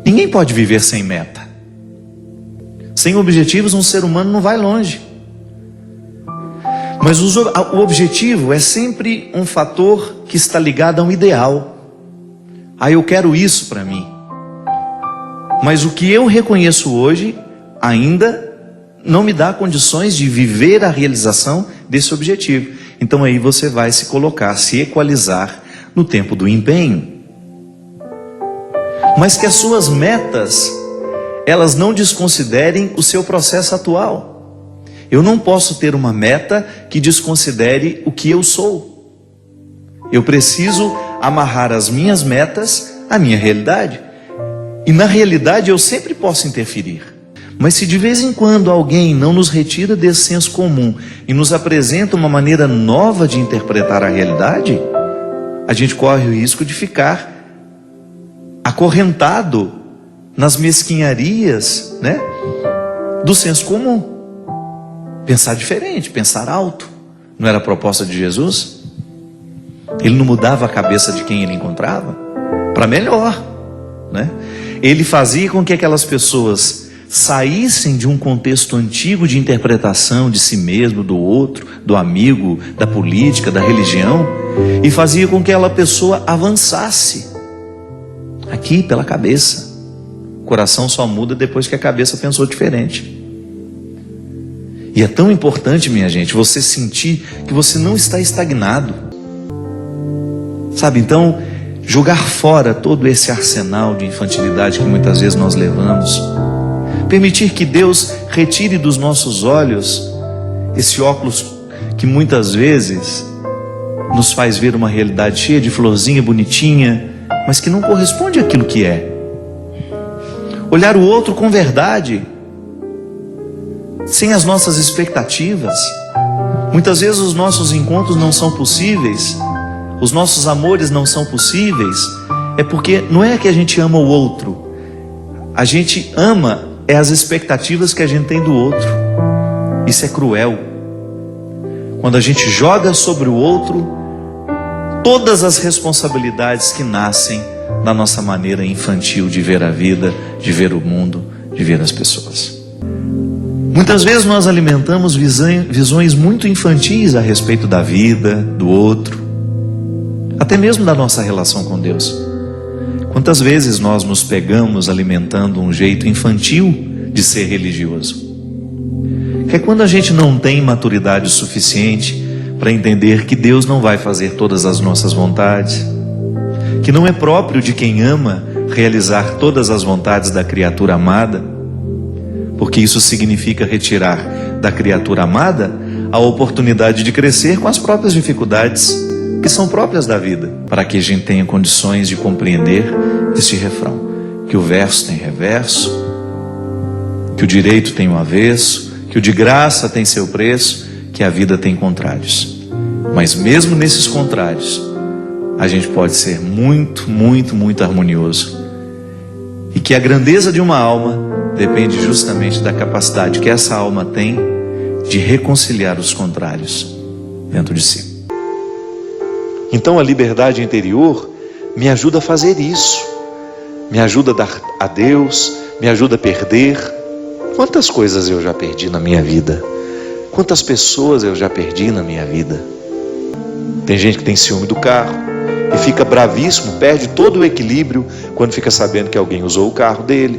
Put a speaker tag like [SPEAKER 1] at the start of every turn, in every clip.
[SPEAKER 1] Ninguém pode viver sem meta. Sem objetivos, um ser humano não vai longe. Mas o objetivo é sempre um fator que está ligado a um ideal. Eu quero isso para mim. Mas o que eu reconheço hoje ainda não me dá condições de viver a realização desse objetivo. Então aí você vai se colocar, se equalizar no tempo do empenho. Mas que as suas metas, elas não desconsiderem o seu processo atual. Eu não posso ter uma meta que desconsidere o que eu sou. Eu preciso amarrar as minhas metas à minha realidade. E na realidade eu sempre posso interferir. Mas se de vez em quando alguém não nos retira desse senso comum e nos apresenta uma maneira nova de interpretar a realidade, a gente corre o risco de ficar acorrentado nas mesquinharias, do senso comum. Pensar diferente, pensar alto. Não era a proposta de Jesus? Ele não mudava a cabeça de quem ele encontrava para melhor, Ele fazia com que aquelas pessoas saíssem de um contexto antigo de interpretação de si mesmo, do outro, do amigo, da política, da religião, e fazia com que aquela pessoa avançasse aqui pela cabeça. O coração só muda depois que a cabeça pensou diferente. E é tão importante, minha gente, você sentir que você não está estagnado. Sabe, então, jogar fora todo esse arsenal de infantilidade que muitas vezes nós levamos. Permitir que Deus retire dos nossos olhos esse óculos que muitas vezes nos faz ver uma realidade cheia de florzinha bonitinha, mas que não corresponde àquilo que é. Olhar o outro com verdade, sem as nossas expectativas. Muitas vezes os nossos encontros não são possíveis, os nossos amores não são possíveis, é porque não é que a gente ama o outro, a gente ama as expectativas que a gente tem do outro. Isso é cruel. Quando a gente joga sobre o outro todas as responsabilidades que nascem da nossa maneira infantil de ver a vida, de ver o mundo, de ver as pessoas. Muitas vezes nós alimentamos visões muito infantis a respeito da vida, do outro, até mesmo da nossa relação com Deus. Quantas vezes nós nos pegamos alimentando um jeito infantil de ser religioso? Que é quando a gente não tem maturidade suficiente para entender que Deus não vai fazer todas as nossas vontades, que não é próprio de quem ama realizar todas as vontades da criatura amada, porque isso significa retirar da criatura amada a oportunidade de crescer com as próprias dificuldades que são próprias da vida, para que a gente tenha condições de compreender esse refrão, que o verso tem reverso, que o direito tem um avesso, que o de graça tem seu preço, que a vida tem contrários. Mas mesmo nesses contrários, a gente pode ser muito, muito, muito harmonioso. E que a grandeza de uma alma depende justamente da capacidade que essa alma tem de reconciliar os contrários dentro de si. Então a liberdade interior me ajuda a fazer isso, me ajuda a dar a Deus, me ajuda a perder. Quantas coisas eu já perdi na minha vida? Quantas pessoas eu já perdi na minha vida? Tem gente que tem ciúme do carro e fica bravíssimo, perde todo o equilíbrio quando fica sabendo que alguém usou o carro dele.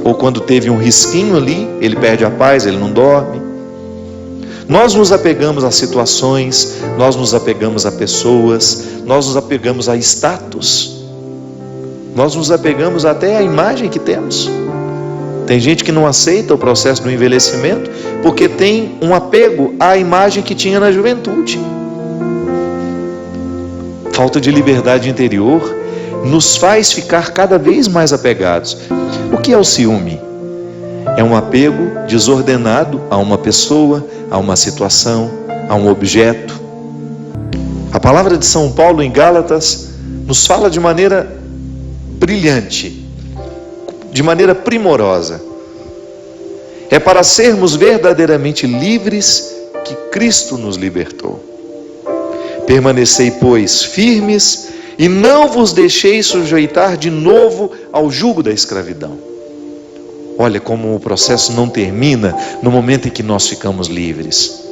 [SPEAKER 1] Ou quando teve um risquinho ali, ele perde a paz, ele não dorme. Nós nos apegamos a situações, nós nos apegamos a pessoas, nós nos apegamos a status, nós nos apegamos até à imagem que temos. Tem gente que não aceita o processo do envelhecimento porque tem um apego à imagem que tinha na juventude. Falta de liberdade interior nos faz ficar cada vez mais apegados. O que é o ciúme? É um apego desordenado a uma pessoa, a uma situação, a um objeto. A palavra de São Paulo em Gálatas nos fala de maneira brilhante, de maneira primorosa. É para sermos verdadeiramente livres que Cristo nos libertou. Permanecei, pois, firmes
[SPEAKER 2] e não vos deixeis sujeitar de novo ao jugo da escravidão. Olha como o processo não termina no momento em que nós ficamos livres.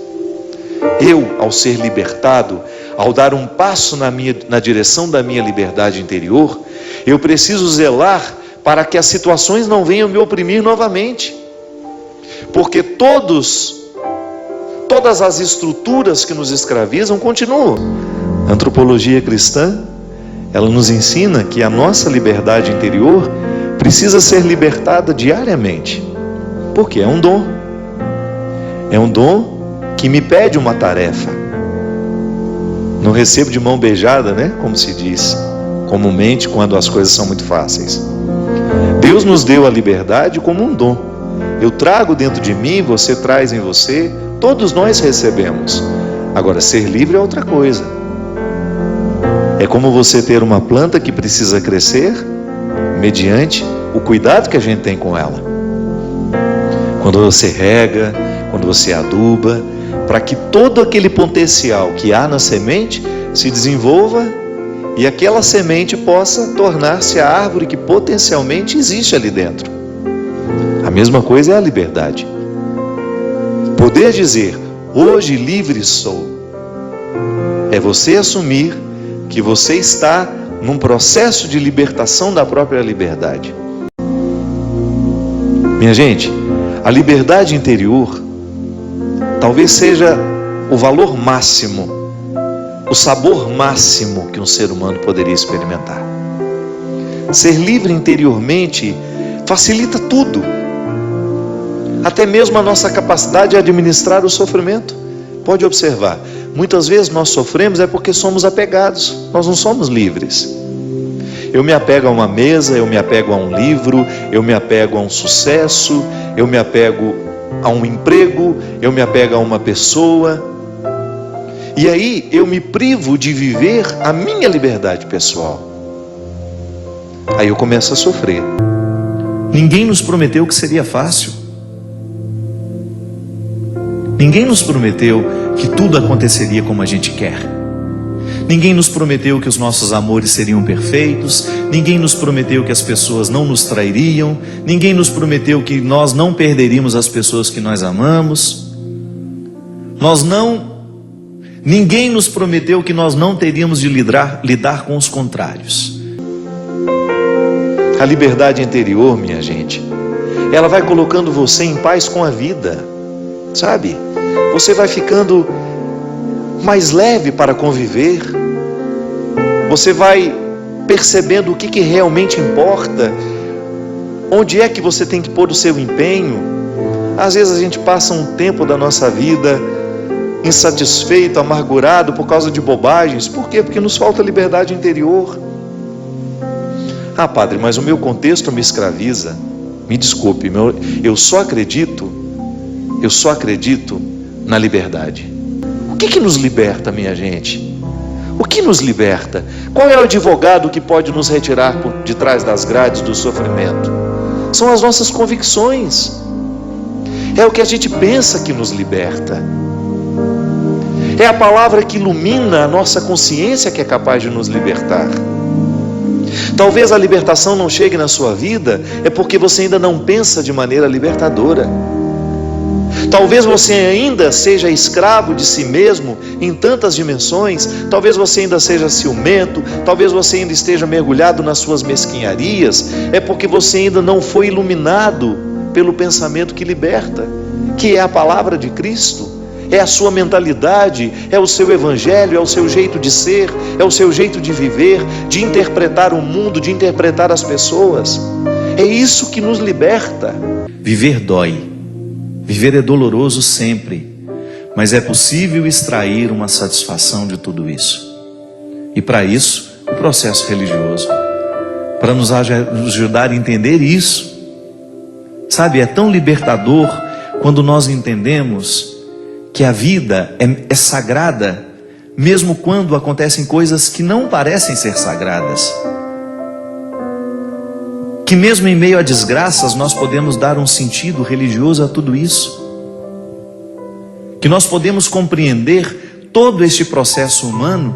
[SPEAKER 2] Eu, ao ser libertado, ao dar um passo na direção da minha liberdade interior, eu preciso zelar para que as situações não venham me oprimir novamente. Porque todas as estruturas que nos escravizam continuam. A antropologia cristã, ela nos ensina que a nossa liberdade interior precisa ser libertada diariamente. Porque é um dom. É um dom que me pede uma tarefa. Não recebo de mão beijada, né? Como se diz comumente quando as coisas são muito fáceis. Deus nos deu a liberdade como um dom. Eu trago dentro de mim, você traz em você, todos nós recebemos. Agora, ser livre é outra coisa. É como você ter uma planta que precisa crescer mediante o cuidado que a gente tem com ela. Quando você rega, quando você aduba, para que todo aquele potencial que há na semente se desenvolva e aquela semente possa tornar-se a árvore que potencialmente existe ali dentro. A mesma coisa é a liberdade. Poder dizer, hoje livre sou, é você assumir que você está num processo de libertação da própria liberdade. Minha gente, a liberdade interior talvez seja o valor máximo, o sabor máximo que um ser humano poderia experimentar. Ser livre interiormente facilita tudo, até mesmo a nossa capacidade de administrar o sofrimento. Pode observar, muitas vezes nós sofremos é porque somos apegados, nós não somos livres. Eu me apego a uma mesa, eu me apego a um livro, eu me apego a um sucesso, eu me apego a um emprego, eu me apego a uma pessoa. E aí eu me privo de viver a minha liberdade pessoal. Aí eu começo a sofrer.
[SPEAKER 1] Ninguém nos prometeu que seria fácil. Ninguém nos prometeu que tudo aconteceria como a gente quer. Ninguém nos prometeu que os nossos amores seriam perfeitos. Ninguém nos prometeu que as pessoas não nos trairiam. Ninguém nos prometeu que nós não perderíamos as pessoas que nós amamos. Ninguém nos prometeu que nós não teríamos de lidar com os contrários.
[SPEAKER 2] A liberdade interior, minha gente, ela vai colocando você em paz com a vida, sabe? Você vai ficando mais leve para conviver. Você vai percebendo o que realmente importa, onde é que você tem que pôr o seu empenho. Às vezes a gente passa um tempo da nossa vida insatisfeito, amargurado por causa de bobagens. Por quê? Porque nos falta liberdade interior. Ah, padre, mas o meu contexto me escraviza. Me desculpe, eu só acredito na liberdade. O que nos liberta, minha gente? O que nos liberta? Qual é o advogado que pode nos retirar por detrás das grades do sofrimento? São as nossas convicções. É o que a gente pensa que nos liberta. É a palavra que ilumina a nossa consciência que é capaz de nos libertar. Talvez a libertação não chegue na sua vida, é porque você ainda não pensa de maneira libertadora. Talvez você ainda seja escravo de si mesmo em tantas dimensões. Talvez você ainda seja ciumento. Talvez você ainda esteja mergulhado nas suas mesquinharias. É porque você ainda não foi iluminado pelo pensamento que liberta, que é a palavra de Cristo. É a sua mentalidade, é o seu evangelho, é o seu jeito de ser, é o seu jeito de viver, de interpretar o mundo, de interpretar as pessoas. É isso que nos liberta.
[SPEAKER 1] Viver dói. Viver é doloroso sempre, mas é possível extrair uma satisfação de tudo isso. E para isso, o processo religioso, para nos ajudar a entender isso. Sabe, é tão libertador quando nós entendemos que a vida é sagrada, mesmo quando acontecem coisas que não parecem ser sagradas. Que mesmo em meio a desgraças nós podemos dar um sentido religioso a tudo isso. Que nós podemos compreender todo este processo humano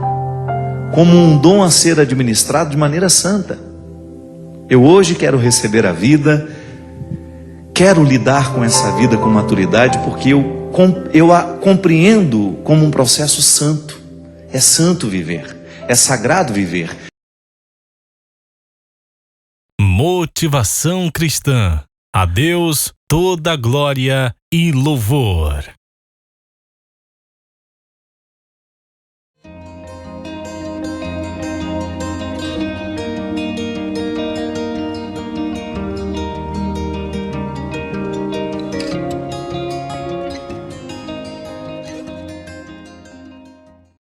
[SPEAKER 1] como um dom a ser administrado de maneira santa. Eu hoje quero receber a vida, quero lidar com essa vida com maturidade, porque eu a compreendo como um processo santo. É santo viver, é sagrado viver.
[SPEAKER 3] Motivação cristã. A Deus toda glória e louvor.